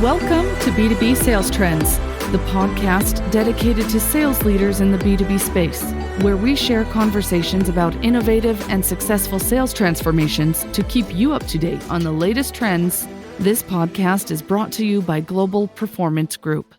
Welcome to B2B Sales Trends, the podcast dedicated to sales leaders in the B2B space, where we share conversations about innovative and successful sales transformations to keep you up to date on the latest trends. This podcast is brought to you by Global Performance Group.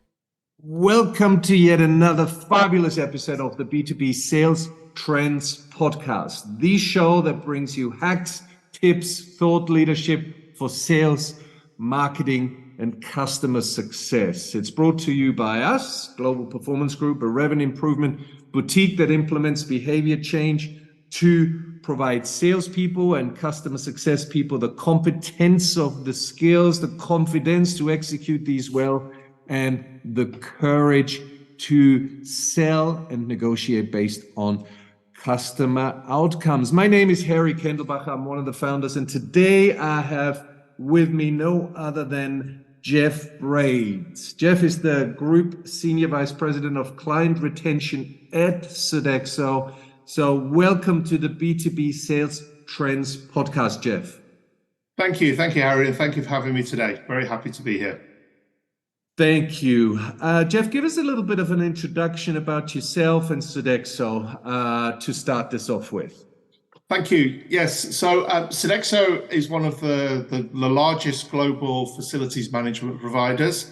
Welcome to yet another fabulous episode of the B2B Sales Trends podcast, the show that brings you hacks, tips, thought leadership for sales, marketing, and customer success. It's brought to you by us, Global Performance Group, a revenue improvement boutique that implements behavior change to provide salespeople and customer success people the competence of the skills, the confidence to execute these well, and the courage to sell and negotiate based on customer outcomes. My name is Harry Kendlbacher. I'm one of the founders, and today I have with me no other than Jeff Braids. Jeff is the Group Senior Vice President of Client Retention at Sodexo. So welcome to the B2B Sales Trends podcast, Jeff. Thank you, Harry, and thank you for having me today. Very happy to be here. Thank you. Jeff, give us a little bit of an introduction about yourself and Sodexo to start this off with. Thank you. Yes, so Sodexo is one of the largest global facilities management providers.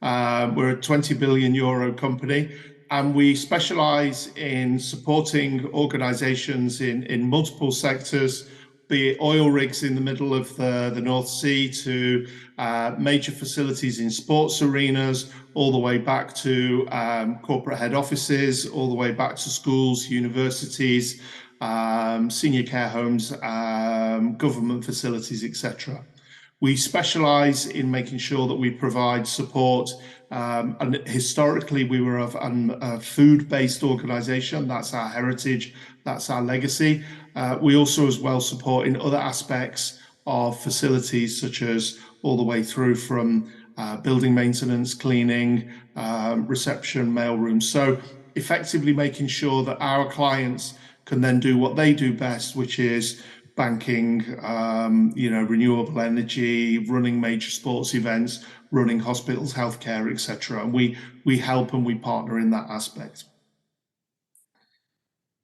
We're a 20 billion euro company, and we specialize in supporting organizations in multiple sectors, be it oil rigs in the middle of the North Sea to major facilities in sports arenas, all the way back to corporate head offices, all the way back to schools, universities, senior care homes, government facilities, etc. We specialize in making sure that we provide support, and historically we were a food-based organization. That's our heritage, that's our legacy. We also as well support in other aspects of facilities, such as all the way through from building maintenance, cleaning, reception, mailroom. So effectively making sure that our clients can then do what they do best, which is banking, renewable energy, running major sports events, running hospitals, healthcare, etc. And we help and we partner in that aspect.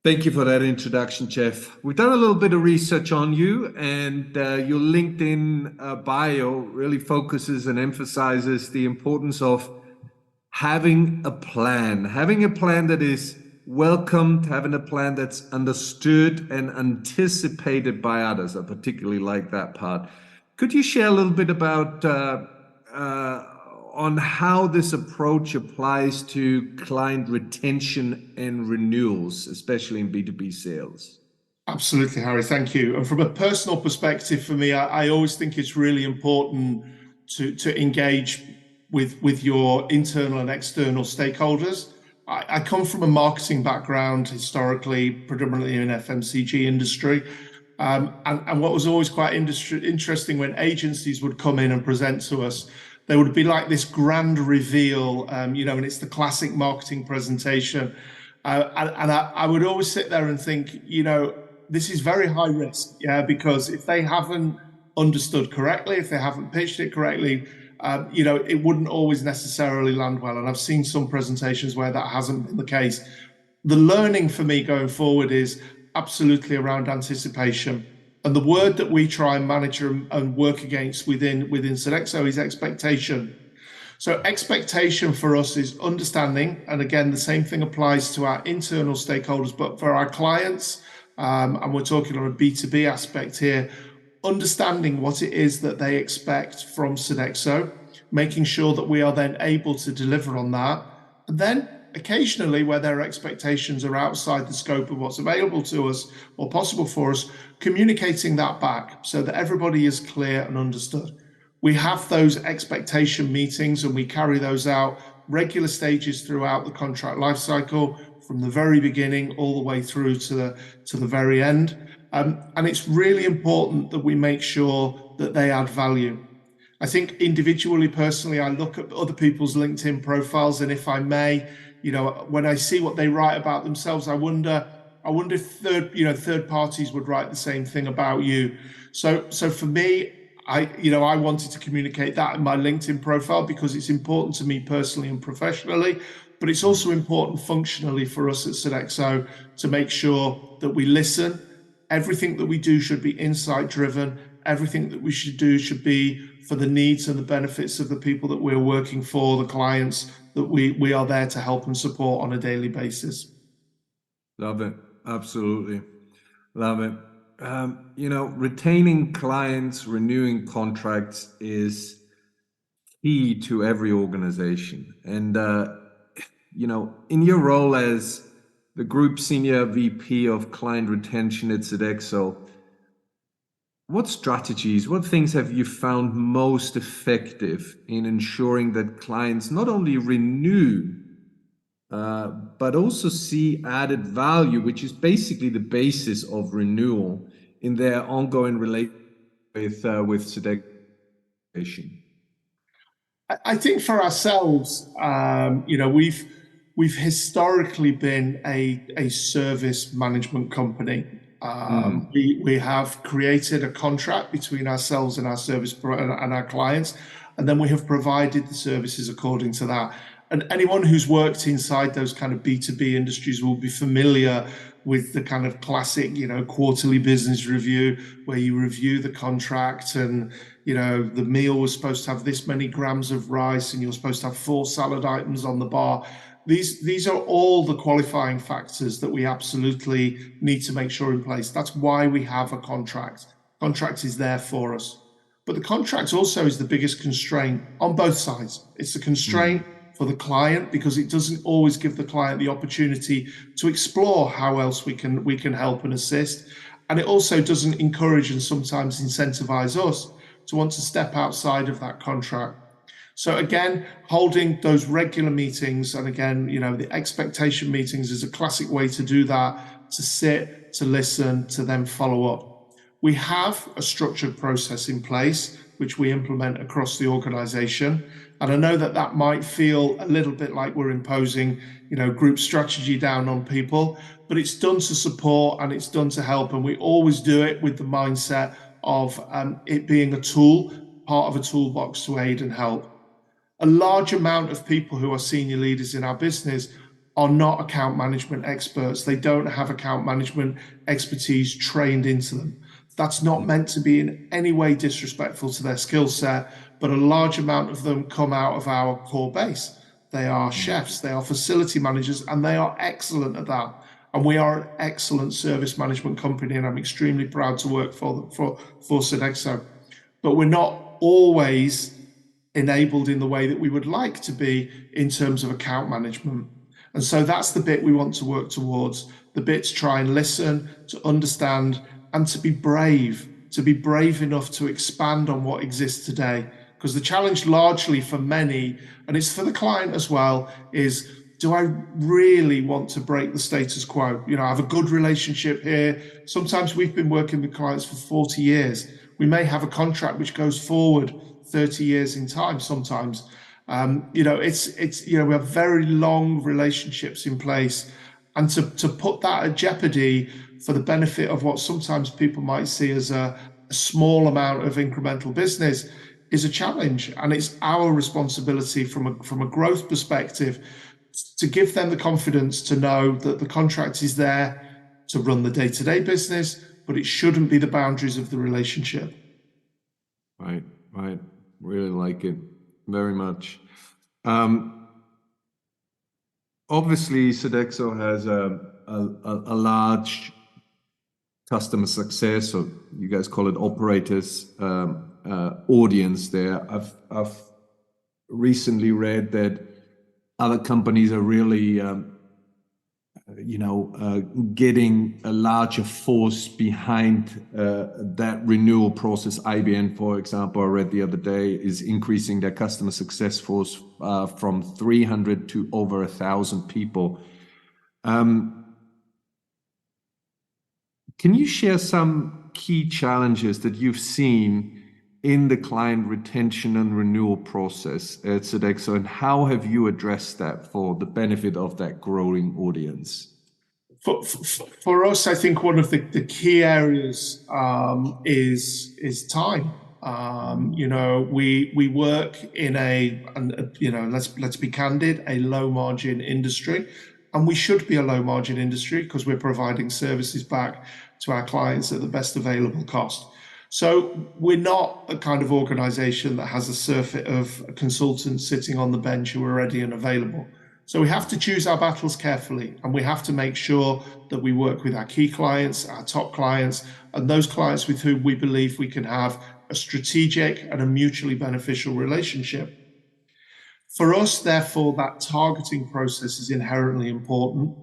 Thank you for that introduction, Jeff. We've done a little bit of research on you, and your LinkedIn bio really focuses and emphasizes the importance of having a plan that is welcomed, having a plan that's understood and anticipated by others. I particularly like that part. Could you share a little bit about on how this approach applies to client retention and renewals, especially in B2B sales? Absolutely, Harry, thank you. And from a personal perspective for me, I always think it's really important to engage with your internal and external stakeholders. I come from a marketing background, historically, predominantly in FMCG industry. And what was always quite interesting when agencies would come in and present to us, there would be like this grand reveal, and it's the classic marketing presentation. And I would always sit there and think, this is very high risk, because if they haven't understood correctly, if they haven't pitched it correctly, it wouldn't always necessarily land well. And I've seen some presentations where that hasn't been the case. The learning for me going forward is absolutely around anticipation. And the word that we try and manage and work against within Sodexo is expectation. So expectation for us is understanding. And again, the same thing applies to our internal stakeholders, but for our clients, and we're talking on a B2B aspect here, understanding what it is that they expect from Sodexo, making sure that we are then able to deliver on that. And then occasionally where their expectations are outside the scope of what's available to us or possible for us, communicating that back so that everybody is clear and understood. We have those expectation meetings and we carry those out regular stages throughout the contract lifecycle, from the very beginning all the way through to the very end. And it's really important that we make sure that they add value. I think individually, personally, I look at other people's LinkedIn profiles, and if I may, when I see what they write about themselves, I wonder if third parties would write the same thing about you. So for me, I wanted to communicate that in my LinkedIn profile because it's important to me personally and professionally, but it's also important functionally for us at Sodexo to make sure that we listen. Everything that we do should be insight driven. Everything that we should do should be for the needs and the benefits of the people that we're working for, the clients that we are there to help and support on a daily basis. Love it. Absolutely. Love it. Retaining clients, renewing contracts is key to every organization. And, in your role as the Group Senior VP of Client Retention at Sodexo, what strategies, what things have you found most effective in ensuring that clients not only renew, but also see added value, which is basically the basis of renewal in their ongoing relationship with Sodexo? I think for ourselves, we've historically been a service management company. We have created a contract between ourselves and our service and our clients, and then we have provided the services according to that. And anyone who's worked inside those kind of B2B industries will be familiar with the kind of classic, quarterly business review where you review the contract and, the meal was supposed to have this many grams of rice and you're supposed to have 4 salad items on the bar. These are all the qualifying factors that we absolutely need to make sure in place. That's why we have a contract. Contract is there for us. But the contract also is the biggest constraint on both sides. It's a constraint for the client because it doesn't always give the client the opportunity to explore how else we can help and assist. And it also doesn't encourage and sometimes incentivize us to want to step outside of that contract. So again, holding those regular meetings, and again, the expectation meetings is a classic way to do that, to sit, to listen, to then follow up. We have a structured process in place, which we implement across the organization. And I know that might feel a little bit like we're imposing, group strategy down on people, but it's done to support and it's done to help. And we always do it with the mindset of it being a tool, part of a toolbox to aid and help. A large amount of people who are senior leaders in our business are not account management experts. They don't have account management expertise trained into them. That's not meant to be in any way disrespectful to their skill set, but a large amount of them come out of our core base. They are chefs, they are facility managers, and they are excellent at that. And we are an excellent service management company, and I'm extremely proud to work for Sodexo. But we're not always enabled in the way that we would like to be in terms of account management. And so that's the bit we want to work towards, the bit to try and listen, to understand, and to be brave enough to expand on what exists today. Because the challenge largely for many, and it's for the client as well, is do I really want to break the status quo? I have a good relationship here. Sometimes we've been working with clients for 40 years. We may have a contract which goes forward 30 years in time sometimes. We have very long relationships in place. And to put that at jeopardy for the benefit of what sometimes people might see as a small amount of incremental business is a challenge. And it's our responsibility from a growth perspective to give them the confidence to know that the contract is there to run the day-to-day business, but it shouldn't be the boundaries of the relationship. Right. Really like it very much. Obviously, Sodexo has a large customer success, or you guys call it operators, audience there. I've recently read that other companies are really, getting a larger force behind that renewal process. IBM, for example, I read the other day, is increasing their customer success force from 300 to over 1,000 people. Can you share some key challenges that you've seen in the client retention and renewal process at Sodexo, and how have you addressed that for the benefit of that growing audience? For us, I think one of the key areas is time. We work in let's be candid, a low margin industry, and we should be a low margin industry because we're providing services back to our clients at the best available cost. So we're not a kind of organization that has a surfeit of consultants sitting on the bench who are ready and available. So we have to choose our battles carefully, and we have to make sure that we work with our key clients, our top clients, and those clients with whom we believe we can have a strategic and a mutually beneficial relationship. For us, therefore, that targeting process is inherently important.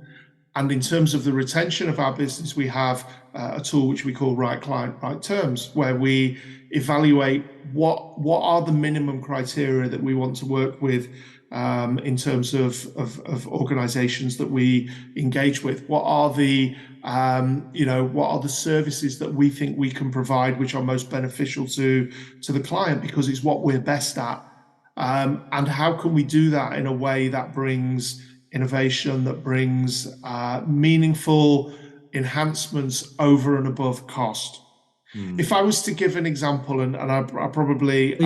And in terms of the retention of our business, we have a tool which we call Right Client, Right Terms, where we evaluate what are the minimum criteria that we want to work with in terms of organizations that we engage with. What are the services that we think we can provide which are most beneficial to the client, because it's what we're best at. And how can we do that in a way that brings innovation, that brings meaningful enhancements over and above cost? If I was to give an example, and I probably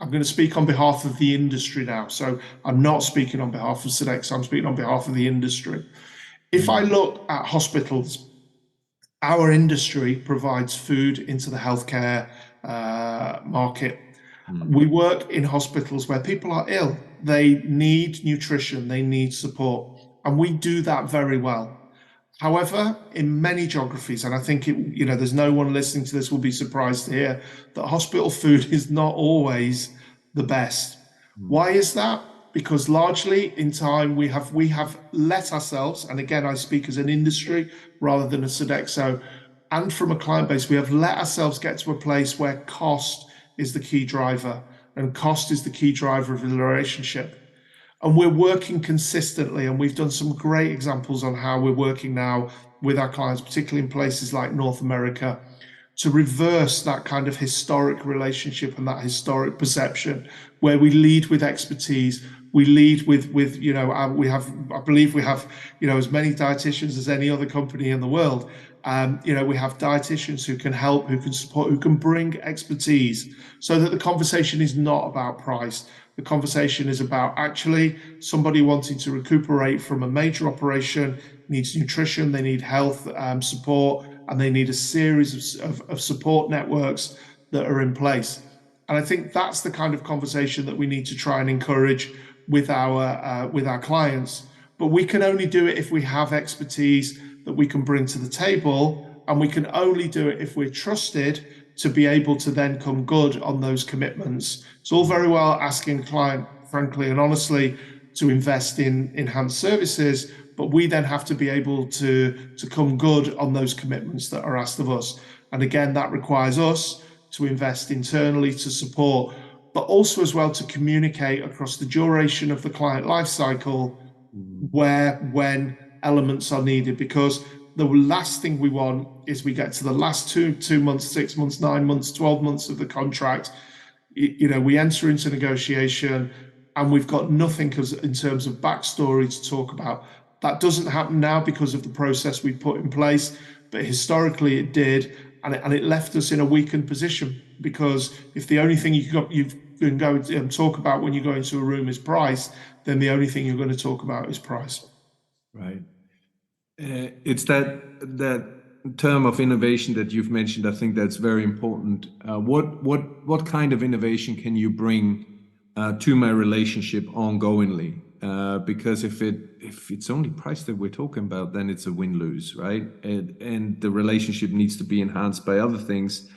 I'm going to speak on behalf of the industry now, so I'm not speaking on behalf of Sodexo, I'm speaking on behalf of the industry. If I look at hospitals, our industry provides food into the healthcare market. We work in hospitals where people are ill. They need nutrition, they need support, and we do that very well. However, in many geographies, and I think there's no one listening to this will be surprised to hear that hospital food is not always the best. Why is that? Because largely in time we have let ourselves, and again I speak as an industry rather than a Sodexo, and from a client base, we have let ourselves get to a place where cost is the key driver, and cost is the key driver of the relationship. And we're working consistently, and we've done some great examples on how we're working now with our clients, particularly in places like North America, to reverse that kind of historic relationship and that historic perception, where we lead with expertise. We lead with I believe we have as many dietitians as any other company in the world. We have dietitians who can help, who can support, who can bring expertise, so that the conversation is not about price. The conversation is about actually somebody wanting to recuperate from a major operation needs nutrition, they need health support, and they need a series of support networks that are in place. And I think that's the kind of conversation that we need to try and encourage with our clients. But we can only do it if we have expertise that we can bring to the table, and we can only do it if we're trusted to be able to then come good on those commitments. It's all very well asking a client, frankly and honestly, to invest in enhanced services, but we then have to be able to come good on those commitments that are asked of us. And again, that requires us to invest internally to support, but also as well to communicate across the duration of the client life cycle when elements are needed, because the last thing we want is we get to the last two months, 6 months, 9 months, 12 months of the contract. We enter into negotiation and we've got nothing in terms of backstory to talk about. That doesn't happen now because of the process we put in place, but historically it did, and it left us in a weakened position, because if the only thing you can go and talk about when you go into a room is price, then the only thing you're going to talk about is price. Right. It's that term of innovation that you've mentioned. I think that's very important. What kind of innovation can you bring to my relationship ongoingly? Because if it's only price that we're talking about, then it's a win-lose, right? And the relationship needs to be enhanced by other things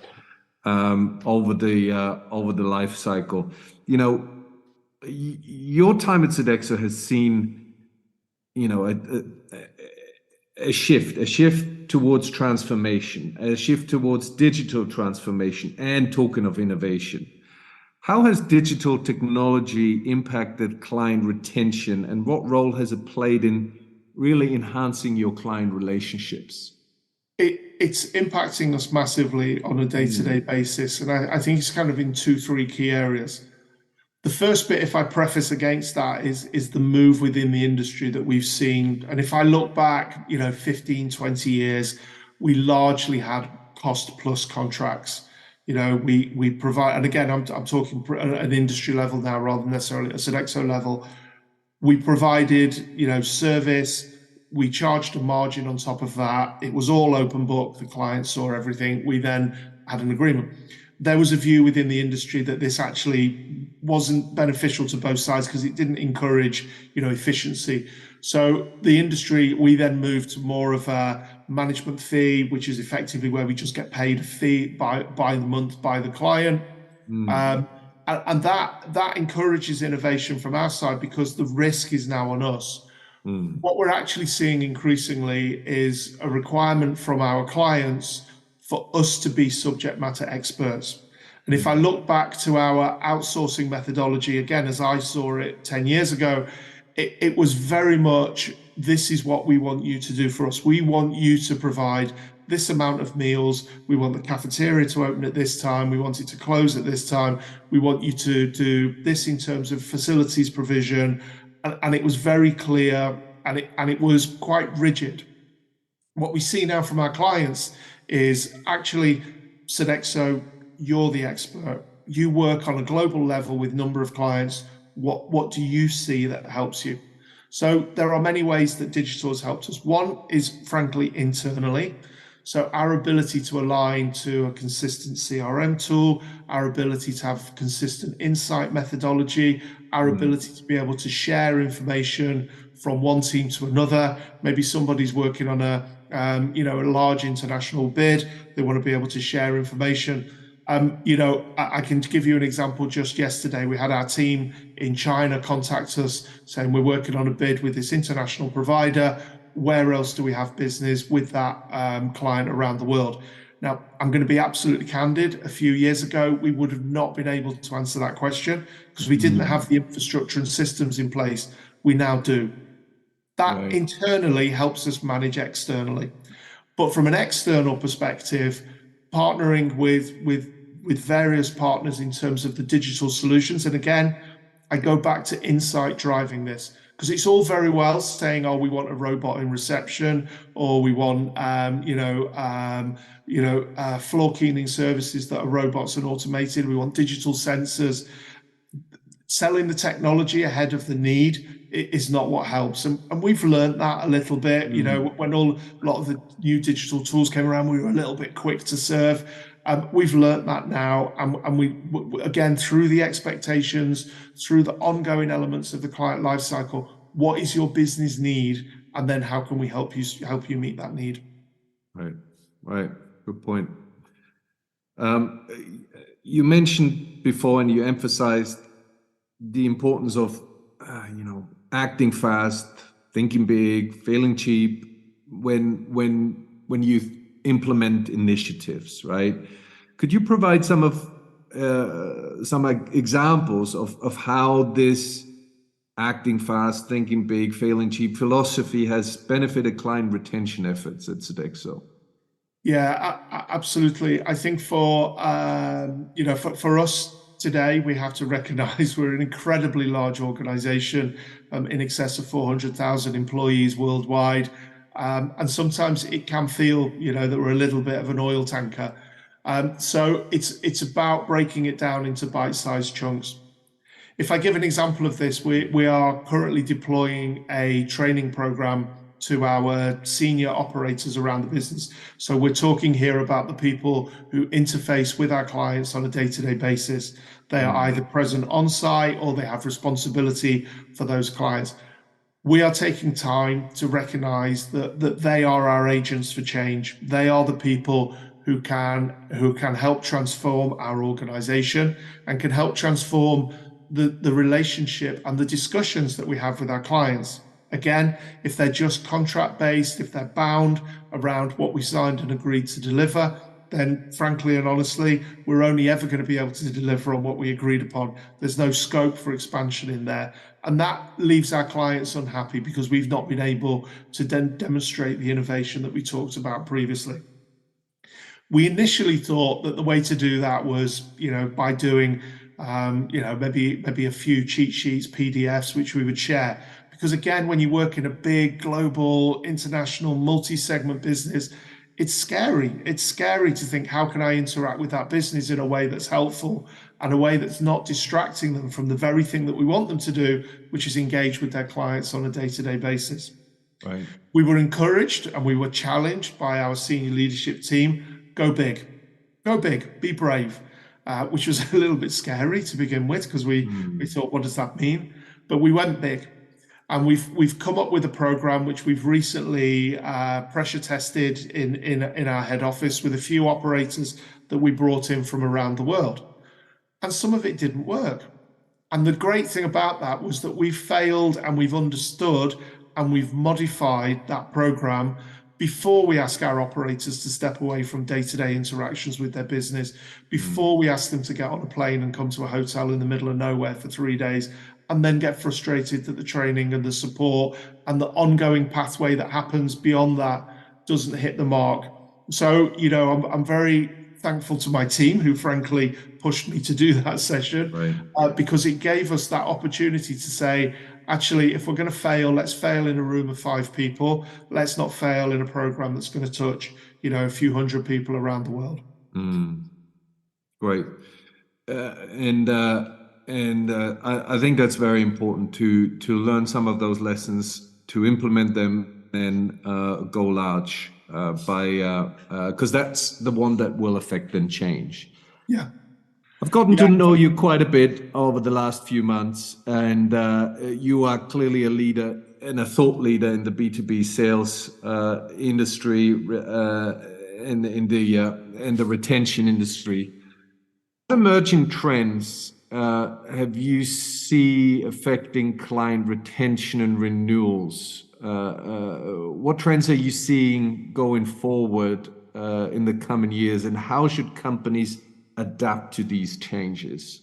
over the life cycle. Your time at Sodexo has seen, a shift towards transformation, a shift towards digital transformation, and token of innovation. How has digital technology impacted client retention, and what role has it played in really enhancing your client relationships? It's impacting us massively on a day-to-day basis, and I think it's kind of in 2-3 key areas. The first bit, if I preface against that, is the move within the industry that we've seen. And if I look back, 15, 20 years, we largely had cost plus contracts. We provide, and again, I'm talking at an industry level now rather than necessarily a Sodexo level. We provided, service. We charged a margin on top of that. It was all open book. The client saw everything. We then had an agreement. There was a view within the industry that this actually wasn't beneficial to both sides because it didn't encourage, efficiency. So the industry, we then moved to more of a management fee, which is effectively where we just get paid a fee by the month by the client. And that encourages innovation from our side because the risk is now on us. What we're actually seeing increasingly is a requirement from our clients for us to be subject matter experts. And if I look back to our outsourcing methodology, again, as I saw it 10 years ago, it was very much, this is what we want you to do for us. We want you to provide this amount of meals. We want the cafeteria to open at this time. We want it to close at this time. We want you to do this in terms of facilities provision. And it was very clear, and it was quite rigid. What we see now from our clients is actually, Sodexo, you're the expert. You work on a global level with a number of clients. What do you see that helps you? So there are many ways that digital has helped us. One is, frankly, internally. So our ability to align to a consistent CRM tool, our ability to have consistent insight methodology, our ability to be able to share information from one team to another. Maybe somebody's working on a large international bid. They want to be able to share information. I can give you an example. Just yesterday, we had our team in China contact us saying we're working on a bid with this international provider. Where else do we have business with that client around the world? Now, I'm going to be absolutely candid. A few years ago, we would have not been able to answer that question because we didn't have the infrastructure and systems in place. We now do. That internally helps us manage externally. But from an external perspective, partnering with various partners in terms of the digital solutions. And again, I go back to insight driving this, because it's all very well saying, oh, we want a robot in reception, or we want, floor cleaning services that are robots and automated. We want digital sensors. Selling the technology ahead of the need is not what helps. And we've learned that a little bit, when a lot of the new digital tools came around, we were a little bit quick to serve. We've learned that now, and we again, through the expectations, through the ongoing elements of the client lifecycle, what is your business need, and then how can we help you meet that need? Right. Good point. You mentioned before, and you emphasized the importance of acting fast, thinking big, failing cheap when you implement initiatives, right? Could you provide some examples of how this acting fast, thinking big, failing cheap philosophy has benefited client retention efforts at Sodexo? Yeah, absolutely. I think for us today, we have to recognize we're an incredibly large organization, in excess of 400,000 employees worldwide. And sometimes it can feel, that we're a little bit of an oil tanker. So it's about breaking it down into bite-sized chunks. If I give an example of this, we are currently deploying a training program to our senior operators around the business. So we're talking here about the people who interface with our clients on a day-to-day basis. They are either present on site or they have responsibility for those clients. We are taking time to recognize that they are our agents for change. They are the people who can help transform our organization and can help transform the relationship and the discussions that we have with our clients. Again, if they're just contract based, if they're bound around what we signed and agreed to deliver, then frankly and honestly, we're only ever going to be able to deliver on what we agreed upon. There's no scope for expansion in there. And that leaves our clients unhappy because we've not been able to then demonstrate the innovation that we talked about previously. We initially thought that the way to do that was, by doing, maybe a few cheat sheets, PDFs, which we would share. Because again, when you work in a big, global, international, multi-segment business, it's scary. It's scary to think, how can I interact with that business in a way that's helpful and a way that's not distracting them from the very thing that we want them to do, which is engage with their clients on a day-to-day basis. Right. We were encouraged and we were challenged by our senior leadership team, go big, be brave, which was a little bit scary to begin with, because we thought, what does that mean? But we went big. And we've come up with a program which we've recently pressure tested in our head office with a few operators that we brought in from around the world. And some of it didn't work. And the great thing about that was that we failed and we've understood and we've modified that program before we ask our operators to step away from day-to-day interactions with their business, before we ask them to get on a plane and come to a hotel in the middle of nowhere for 3 days, and then get frustrated that the training and the support and the ongoing pathway that happens beyond that doesn't hit the mark. So, I'm very thankful to my team who frankly pushed me to do that session, right. Because it gave us that opportunity to say, actually, if we're going to fail, let's fail in a room of 5 people. Let's not fail in a program that's going to touch, a few hundred people around the world. Great. I think that's very important to learn some of those lessons, to implement them, and go large because that's the one that will affect and change. Yeah. I've gotten to know you quite a bit over the last few months, and you are clearly a leader and a thought leader in the B2B sales industry and in the retention industry. What emerging trends have you see affecting client retention and renewals? What trends are you seeing going forward in the coming years, and how should companies adapt to these changes?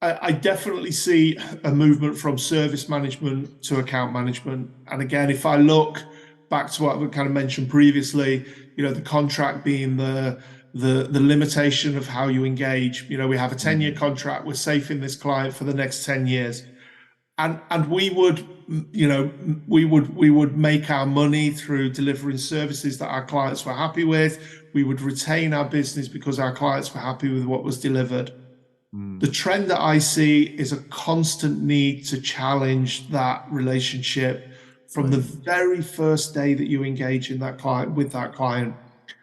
I definitely see a movement from service management to account management. And again, if I look back to what we kind of mentioned previously, the contract being the limitation of how you engage. We have a 10-year contract. We're safe in this client for the next 10 years. And we would make our money through delivering services that our clients were happy with. We would retain our business because our clients were happy with what was delivered. The trend that I see is a constant need to challenge that relationship from the very first day that you engage in that client with that client.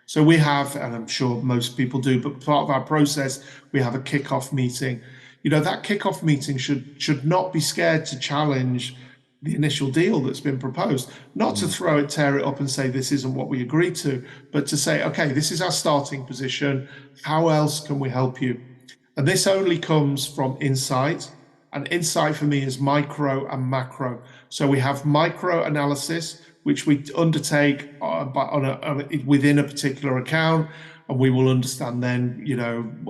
So we have, and I'm sure most people do, but part of our process, we have a kickoff meeting. That kickoff meeting should not be scared to challenge the initial deal that's been proposed, not to tear it up and say, this isn't what we agreed to, but to say, okay, this is our starting position. How else can we help you? And this only comes from insight. And insight for me is micro and macro. So we have micro analysis, which we undertake within a particular account. And we will understand then,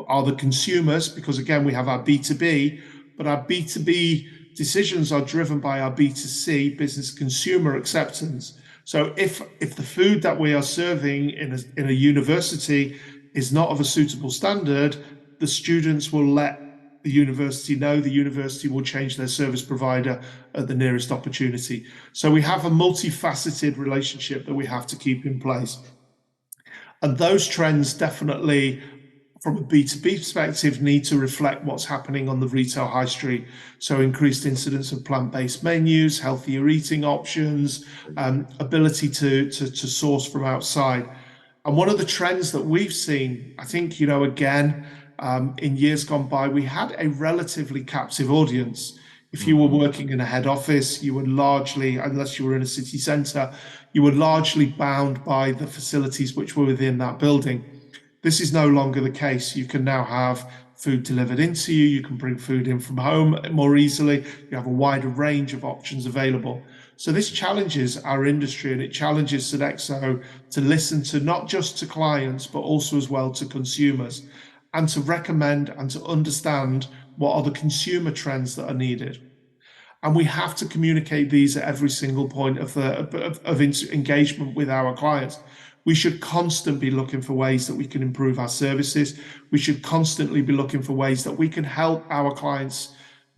are the consumers, because again, we have our B2B, but our B2B decisions are driven by our B2C, business consumer acceptance. So if the food that we are serving in a university is not of a suitable standard, the students will let the university know. The university will change their service provider at the nearest opportunity. So we have a multifaceted relationship that we have to keep in place. And those trends definitely, from a B2B perspective, need to reflect what's happening on the retail high street. So increased incidence of plant-based menus, healthier eating options, ability to source from outside. And one of the trends that we've seen, I think, again, in years gone by, we had a relatively captive audience. If you were working in a head office, you were largely, unless you were in a city centre, you were largely bound by the facilities which were within that building. This is no longer the case. You can now have food delivered into you. You can bring food in from home more easily. You have a wider range of options available. So this challenges our industry, and it challenges Sodexo to listen to not just to clients, but also as well to consumers, and to recommend and to understand what are the consumer trends that are needed. And we have to communicate these at every single point of engagement with our clients. We should constantly be looking for ways that we can improve our services. We should constantly be looking for ways that we can help our clients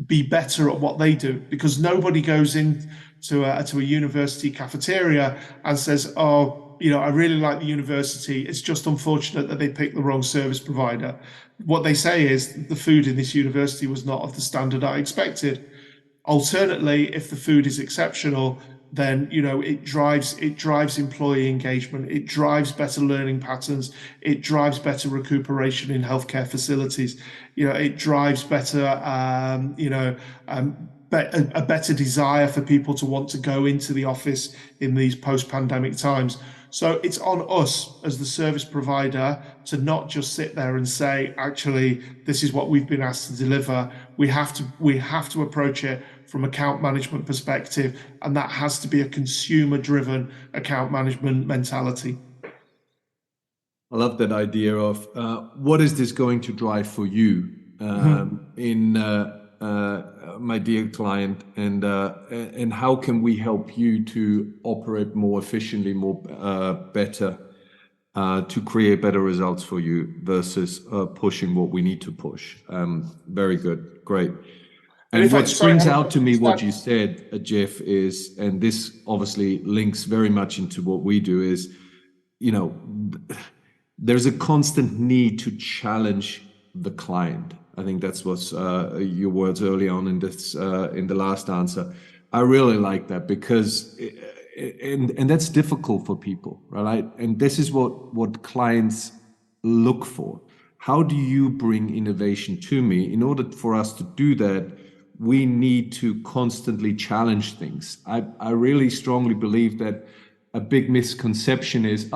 be better at what they do, because nobody goes into a university cafeteria and says, oh, I really like the university. It's just unfortunate that they picked the wrong service provider. What they say is the food in this university was not of the standard I expected. Alternately, if the food is exceptional, then it drives employee engagement, it drives better learning patterns, it drives better recuperation in healthcare facilities, it drives better a better desire for people to want to go into the office in these post-pandemic times. So it's on us as the service provider to not just sit there and say, actually, this is what we've been asked to deliver. We have to approach it from account management perspective, and that has to be a consumer-driven account management mentality. I love that idea of what is this going to drive for you in my dear client, and how can we help you to operate more efficiently, better, to create better results for you versus pushing what we need to push. Very good, great. And what springs out to me, what you said, Jeff, is, and this obviously links very much into what we do, is, there's a constant need to challenge the client. I think that's what's your words early on in this in the last answer. I really like that, because and that's difficult for people, right? And this is what clients look for. How do you bring innovation to me? In order for us to do that, we need to constantly challenge things. I really strongly believe that a big misconception is,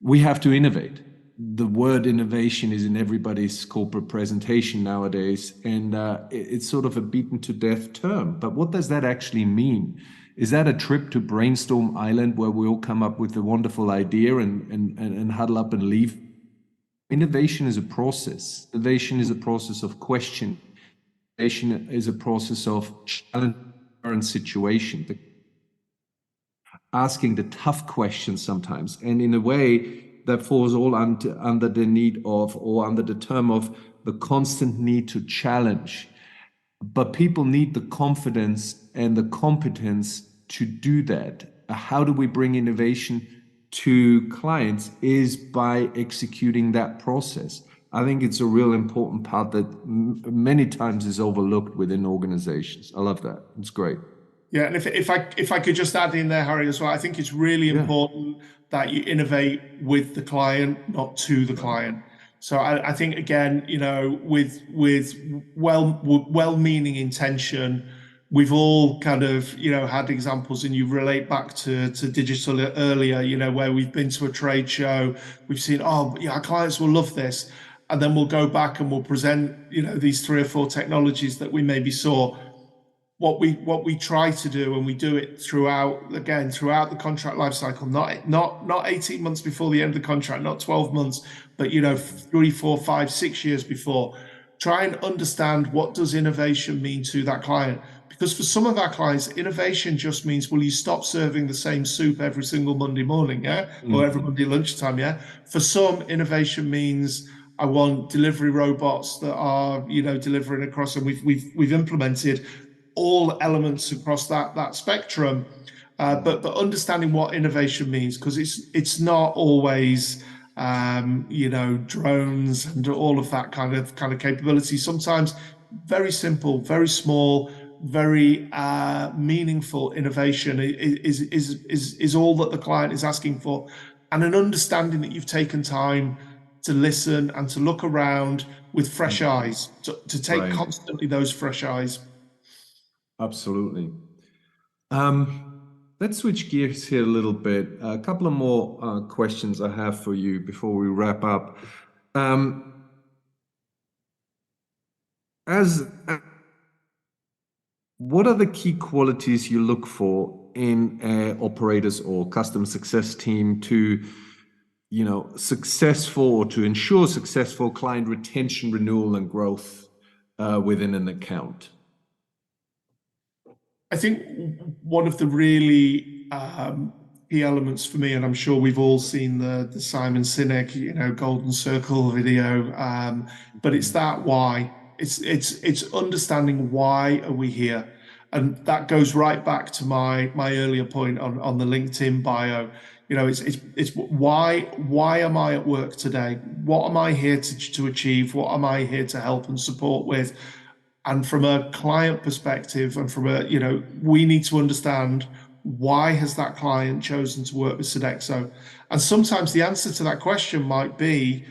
we have to innovate. The word innovation is in everybody's corporate presentation nowadays, and it's sort of a beaten to death term. But what does that actually mean? Is that a trip to Brainstorm Island where we all come up with a wonderful idea and huddle up and leave? Innovation is a process. Innovation is a process of question. Innovation is a process of challenge current situation, asking the tough questions sometimes, and in a way that falls all under the need of, or under the term of, the constant need to challenge. But people need the confidence and the competence to do that. How do we bring innovation to clients? Is by executing that process. I think it's a real important part that many times is overlooked within organizations. I love that. It's great. Yeah, and if I could just add in there, Harry, as well, I think it's really important that you innovate with the client, not to the client. So I think, again, with well-meaning intention, we've all kind of had examples, and you relate back to digital earlier, where we've been to a trade show, we've seen, our clients will love this, and then we'll go back and we'll present these 3 or 4 technologies that we maybe saw. What we try to do, and we do it throughout the contract life cycle, not 18 months before the end of the contract, not 12 months, but 3, 4, 5, 6 years before. Try and understand, what does innovation mean to that client? Because for some of our clients, innovation just means, will you stop serving the same soup every single Monday morning, or every Monday lunchtime, For some, innovation means, I want delivery robots that are delivering across, and we've implemented all elements across that spectrum, but understanding what innovation means, because it's not always drones and all of that kind of capability. Sometimes very simple, very small, very meaningful innovation is all that the client is asking for, and an understanding that you've taken time to listen and to look around with fresh eyes, to take constantly those fresh eyes. Absolutely. Let's switch gears here a little bit. A couple of more questions I have for you before we wrap up. What are the key qualities you look for in operators or customer success team to, to ensure successful client retention, renewal, and growth within an account? I think one of the really key elements for me, and I'm sure we've all seen the Simon Sinek, Golden Circle video, but it's that why. It's understanding, why are we here, and that goes right back to my earlier point on the LinkedIn bio. It's why am I at work today? What am I here to achieve? What am I here to help and support with? And from a client perspective, and we need to understand, why has that client chosen to work with Sodexo? And sometimes the answer to that question might be,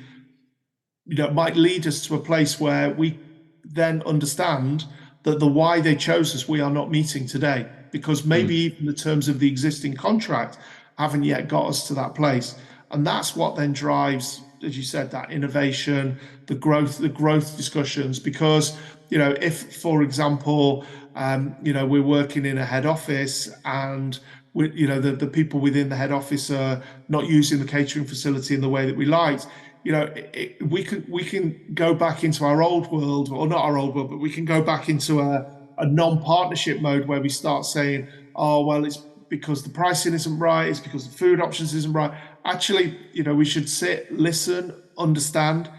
might lead us to a place where we then understand that the why they chose us, we are not meeting today, because maybe even the terms of the existing contract haven't yet got us to that place. And that's what then drives, as you said, that innovation, the growth discussions. Because, if, for example, we're working in a head office and the people within the head office are not using the catering facility in the way that we liked, we can go back into our old world, or not our old world, but we can go back into a non-partnership mode where we start saying, oh, well, it's because the pricing isn't right, it's because the food options isn't right. Actually, we should sit, listen, understand,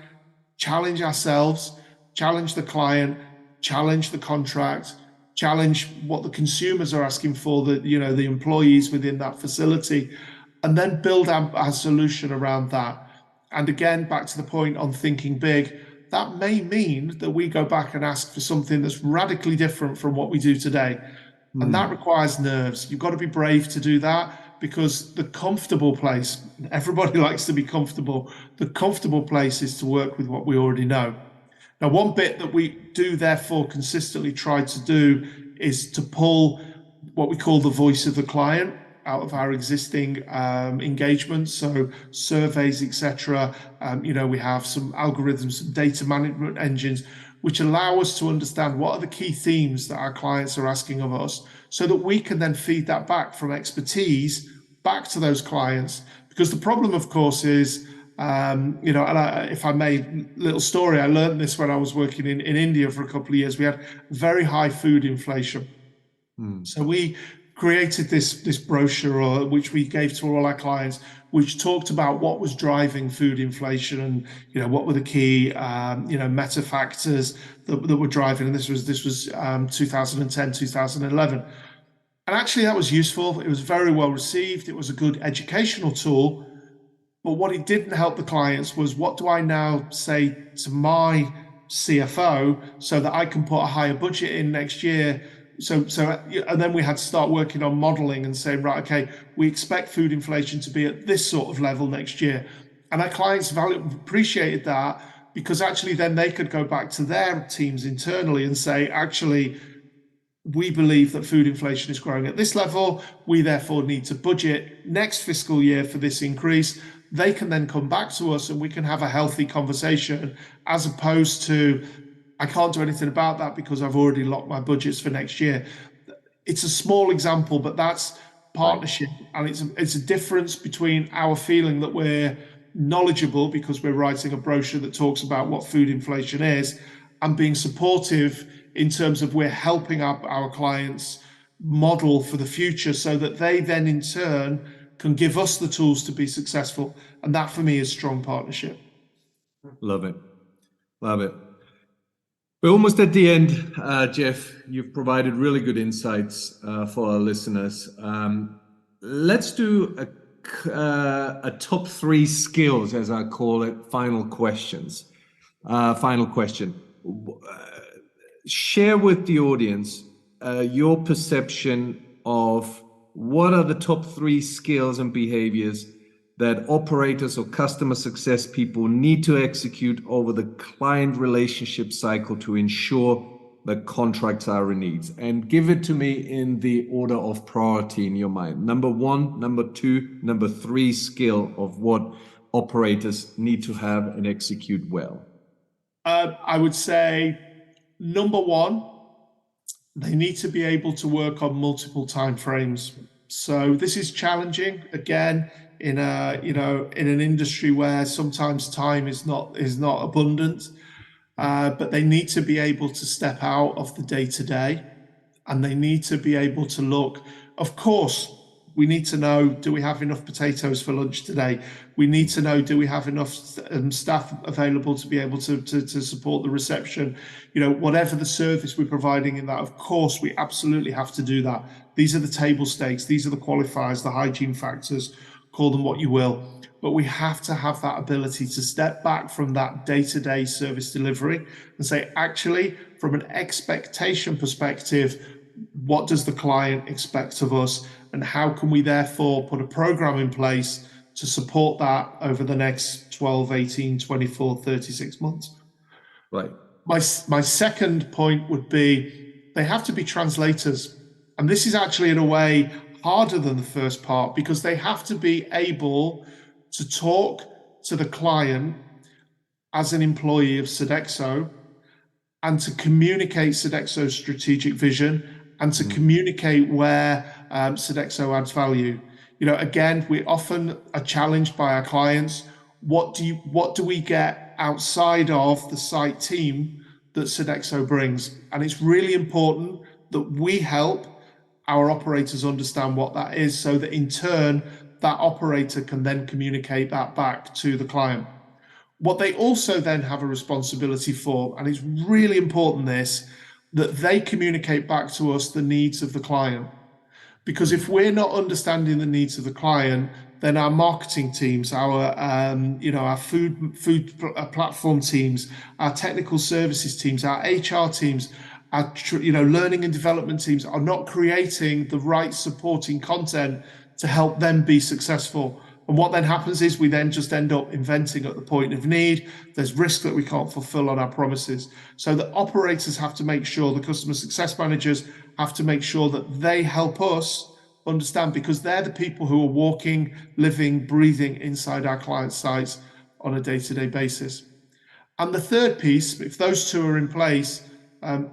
challenge ourselves, challenge the client, challenge the contract, challenge what the consumers are asking for, the employees within that facility, and then build our solution around that. And again, back to the point on thinking big, that may mean that we go back and ask for something that's radically different from what we do today. And that requires nerves. You've got to be brave to do that, because the comfortable place, everybody likes to be comfortable. The comfortable place is to work with what we already know. Now, one bit that we do therefore consistently try to do is to pull what we call the voice of the client out of our existing engagements, so surveys, etc. We have some algorithms, some data management engines, which allow us to understand what are the key themes that our clients are asking of us, so that we can then feed that back from expertise back to those clients. Because the problem, of course, is, if I may, little story, I learned this when I was working in India for a couple of years. We had very high food inflation. So we created this brochure, which we gave to all our clients, which talked about what was driving food inflation and what were the key meta factors that were driving. And this was 2010, 2011. And actually that was useful. It was very well received. It was a good educational tool. But what it didn't help the clients was, what do I now say to my CFO so that I can put a higher budget in next year? And then we had to start working on modeling and saying, right, okay, we expect food inflation to be at this sort of level next year. And our clients appreciated that, because actually then they could go back to their teams internally and say, actually, we believe that food inflation is growing at this level. We therefore need to budget next fiscal year for this increase. They can then come back to us and we can have a healthy conversation, as opposed to, I can't do anything about that because I've already locked my budgets for next year. It's a small example, but that's partnership. And it's a difference between our feeling that we're knowledgeable because we're writing a brochure that talks about what food inflation is, and being supportive in terms of we're helping our clients model for the future, so that they then in turn can give us the tools to be successful. And that for me is strong partnership. Love it. Love it. We're almost at the end, Jeff. You've provided really good insights for our listeners. Let's do a top 3 skills, as I call it, final questions. Final question. Share with the audience your perception of what are the top 3 skills and behaviors that operators or customer success people need to execute over the client relationship cycle to ensure that contracts are renewed. And give it to me in the order of priority in your mind. Number 1, number 2, number 3 skill of what operators need to have and execute well. I would say number 1, they need to be able to work on multiple timeframes. So this is challenging, again, in an industry where sometimes time is not abundant, but they need to be able to step out of the day-to-day, and they need to be able to look. Of course, we need to know, do we have enough potatoes for lunch today? We need to know, do we have enough staff available to be able to support the reception? Whatever the service we're providing in that, of course, we absolutely have to do that. These are the table stakes. These are the qualifiers, the hygiene factors. call them what you will. But we have to have that ability to step back from that day-to-day service delivery and say, actually, from an expectation perspective, what does the client expect of us? And how can we therefore put a program in place to support that over the next 12, 18, 24, 36 months? Right. My second point would be they have to be translators. And this is actually, in a way, harder than the first part, because they have to be able to talk to the client as an employee of Sodexo and to communicate Sodexo's strategic vision and to communicate where Sodexo adds value. Again, we often are challenged by our clients. What do we get outside of the site team that Sodexo brings? And it's really important that we help our operators understand what that is, so that in turn, that operator can then communicate that back to the client. What they also then have a responsibility for, and it's really important that they communicate back to us the needs of the client. Because if we're not understanding the needs of the client, then our marketing teams, our food platform teams, our technical services teams, our HR teams, our learning and development teams are not creating the right supporting content to help them be successful. And what then happens is we then just end up inventing at the point of need. There's risk that we can't fulfill on our promises. So the operators have to make sure, the customer success managers have to make sure that they help us understand, because they're the people who are walking, living, breathing inside our client sites on a day-to-day basis. And the third piece, if those two are in place,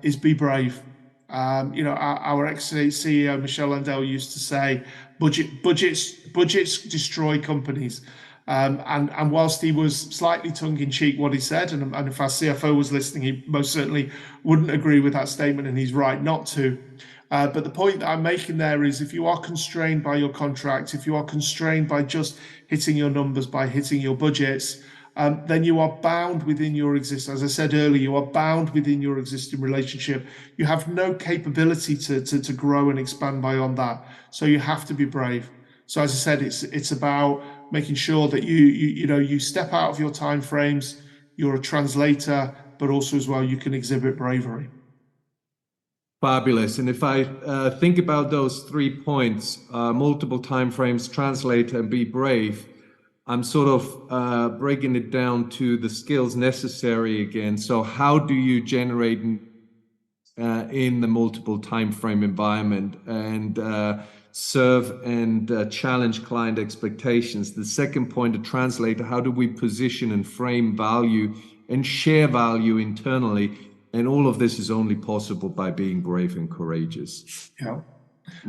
is be brave. Our ex-CEO Michel Landau used to say, budgets destroy companies. And whilst he was slightly tongue-in-cheek what he said, and if our CFO was listening, he most certainly wouldn't agree with that statement, and he's right not to. But the point that I'm making there is, if you are constrained by your contract, if you are constrained by just hitting your numbers, by hitting your budgets, then you are bound within your existing, as I said earlier, you are bound within your existing relationship. You have no capability to grow and expand beyond that. So you have to be brave. So as I said, it's about making sure that you step out of your time frames, you're a translator, but also as well, you can exhibit bravery. Fabulous. And if I think about those 3 points, multiple time frames, translate, and be brave, I'm sort of breaking it down to the skills necessary again. So how do you generate in the multiple time frame environment and serve and challenge client expectations? The second point, a translator, how do we position and frame value and share value internally? And all of this is only possible by being brave and courageous. Yeah.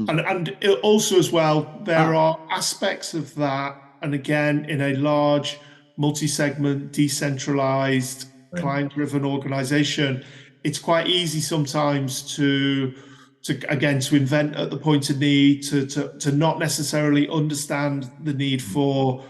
And also as well, there are aspects of that. And again, in a large, multi-segment, decentralized, client-driven organization, it's quite easy sometimes to invent at the point of need, to not necessarily understand the need for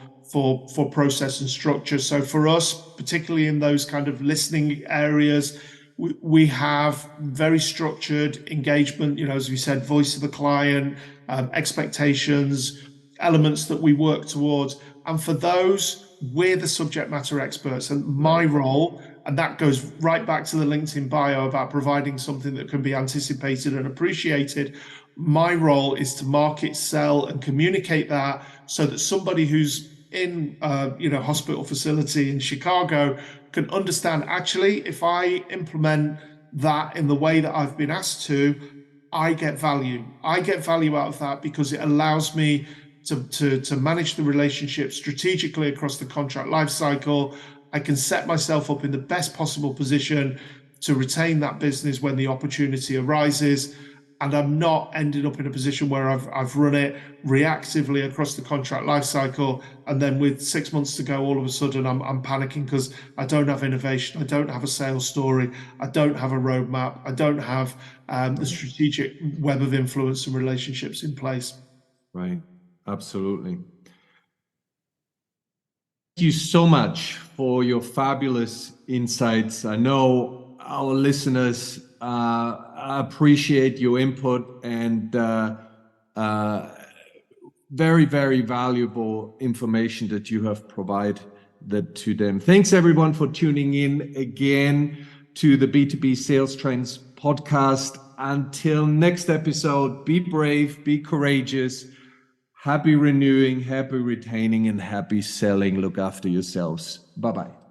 process and structure. So for us, particularly in those kind of listening areas, we have very structured engagement, as we said, voice of the client, expectations, elements that we work towards. And for those, we're the subject matter experts. And my role, and that goes right back to the LinkedIn bio about providing something that can be anticipated and appreciated. My role is to market, sell, and communicate that so that somebody who's in hospital facility in Chicago can understand, actually, if I implement that in the way that I've been asked to, I get value. I get value out of that because it allows me to manage the relationship strategically across the contract life cycle. I can set myself up in the best possible position to retain that business when the opportunity arises. And I'm not ending up in a position where I've run it reactively across the contract life cycle, and then with 6 months to go, all of a sudden I'm panicking because I don't have innovation, I don't have a sales story, I don't have a roadmap, I don't have the strategic web of influence and relationships in place. Right, absolutely. Thank you so much for your fabulous insights. I know our listeners appreciate your input, and very, very valuable information that you have provided to them. Thanks everyone for tuning in again to the B2B Sales Trends podcast. Until next episode, be brave, be courageous, happy renewing, happy retaining, and happy selling. Look after yourselves. Bye-bye.